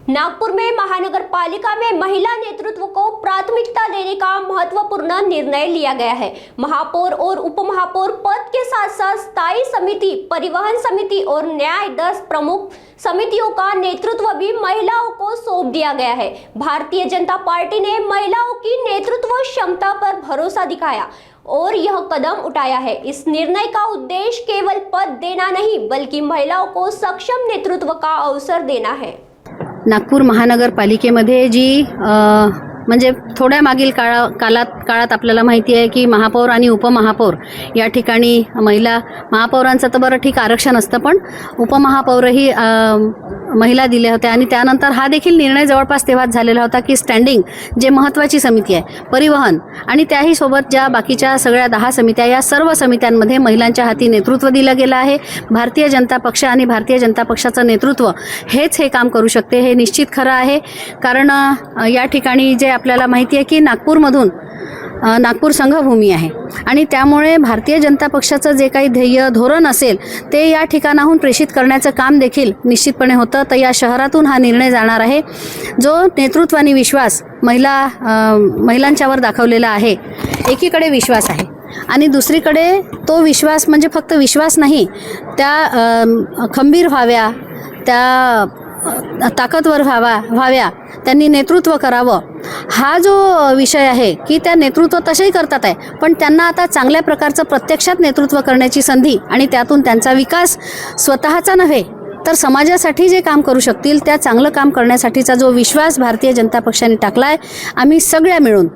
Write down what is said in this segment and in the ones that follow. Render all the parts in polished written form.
नागपुर में महानगर पालिका में महिला नेतृत्व को प्राथमिकता देने का महत्वपूर्ण निर्णय लिया गया है। महापौर और उपमहापौर पद के साथ साथ स्थायी समिति, परिवहन समिति और न्याय 10 प्रमुख समितियों का नेतृत्व भी महिलाओं को सौंप दिया गया है। भारतीय जनता पार्टी ने महिलाओं की नेतृत्व क्षमता पर भरोसा दिखाया और यह कदम उठाया है। इस निर्णय का उद्देश्य केवल पद देना नहीं, बल्कि महिलाओं को सक्षम नेतृत्व का अवसर देना है। नागपूर महानगरपालिकेमध्ये जी म्हणजे थोड्या मागील काळात आपल्याला माहिती आहे की महापौर आणि उपमहापौर या ठिकाणी महिला, महापौरांचं तर बरं ठीक आरक्षण असतं, पण उपमहापौरही महिला दिल्या होत्या आणि त्यानंतर हा देखील निर्णय जवळपास तेव्हाच झालेला होता की स्टँडिंग जे महत्त्वाची समिती आहे परिवहन आणि त्याही सोबत ज्या बाकीच्या सगळ्या 10 समित्या, या सर्व समित्यांमध्ये महिलांच्या हाती नेतृत्व दिलं गेलं आहे। भारतीय जनता पक्ष आणि भारतीय जनता पक्षाचं नेतृत्व हेच हे काम करू शकते, हे निश्चित खरं आहे। कारण या ठिकाणी जे आपल्याला माहिती आहे की नागपूरमधून नागपूर संघभूमी आहे आणि त्यामुळे भारतीय जनता पक्षाचं जे काही ध्येय धोरण असेल ते या ठिकाणाहून प्रेषित करण्याचं काम देखील निश्चितपणे होतं। तर या शहरातून हा निर्णय जाणार आहे जो नेतृत्व आणि विश्वास महिलांच्यावर दाखवलेला आहे। एकीकडे विश्वास आहे आणि दुसरीकडे तो विश्वास म्हणजे फक्त विश्वास नाही, त्या खंबीर व्हाव्या, त्या ताकदवर व्हाव्या, त्यांनी नेतृत्व करावं, हा जो विषय आहे की त्या नेतृत्व तसेही करतात आहे, पण त्यांना आता चांगल्या प्रकारचं प्रत्यक्षात नेतृत्व करण्याची संधी आणि त्यातून त्यांचा विकास स्वतःचा नव्हे तर समाजासाठी जे काम करू शकतील त्या चांगलं काम करण्यासाठीचा जो विश्वास भारतीय जनता पक्षाने टाकला आहे, आम्ही सगळ्या मिळून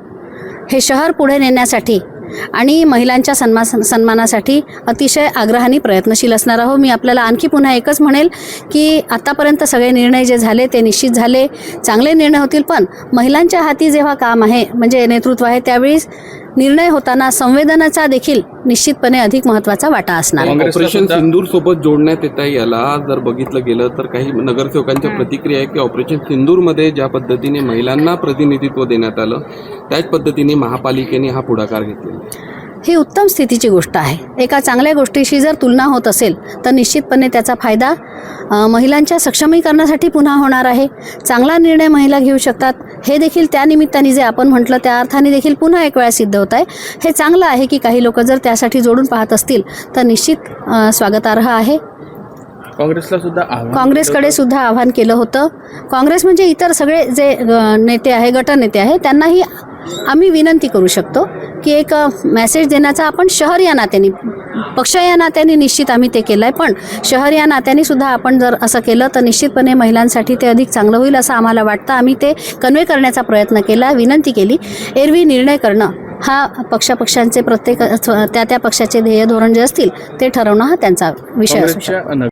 हे शहर पुढे नेण्यासाठी आणि महिलांच्या सन्मानासाठी अतिशय आग्रहाने प्रयत्नशील असणार आहोत। मी आपल्याला आणखी पुन्हा एकच म्हणेल की आतापर्यंत सगळे निर्णय जे झाले ते निश्चित झाले, चांगले निर्णय होतील, पण महिलांच्या हाती जेव्हा काम आहे म्हणजे नेतृत्व आहे त्यावेळी निर्णय होताना संवेदनाचा देखील निश्चितपणे अधिक महत्त्वाचा वाटा असणार आहे। ऑपरेशन सिंदूर सोबत जोडण्यात येता याला जर बघितलं गेलं तर काही नगरसेवकांच्या प्रतिक्रिया आहे की ऑपरेशन सिंदूरमध्ये ज्या पद्धतीने महिलांना प्रतिनिधित्व देण्यात आलं त्याच पद्धतीने महापालिकेने हा पुढाकार घेतला। ही उत्तम स्थितीची गोष्ट आहे। एका चांगल्या गोष्टीशी जर तुलना होत असेल तर निश्चितपणे त्याचा फायदा महिलांच्या सक्षमीकरणासाठी पुन्हा होणार आहे। चांगला निर्णय महिला घेऊ शकतात हे देखील त्या निमित्ताने जे आपण म्हटलं त्या अर्थाने देखील पुन्हा एक वेळा सिद्ध होत आहे। हे चांगलं आहे की काही लोक जर त्यासाठी जोडून पाहत असतील तर निश्चित स्वागतार्ह आहे। काँग्रेसकडे सुद्धा आव्हान केलं होतं। काँग्रेस म्हणजे इतर सगळे जे नेते आहे, गटनेते आहे, त्यांनाही आम्ही विनंती करू शकतो की एक मेसेज देण्याचा आपण शहर या नात्याने, पक्ष या नात्याने निश्चित आम्ही ते केलं आहे, पण शहर या नात्याने सुद्धा आपण जर असं केलं तर निश्चितपणे महिलांसाठी ते अधिक चांगलं होईल असं आम्हाला वाटतं। आम्ही ते कन्वे करण्याचा प्रयत्न केला, विनंती केली। एरवी निर्णय करणं हा पक्षांचे प्रत्येक त्या पक्षाचे ध्येय धोरण जे असतील ते ठरवणं हा त्यांचा विषय असू शकतो।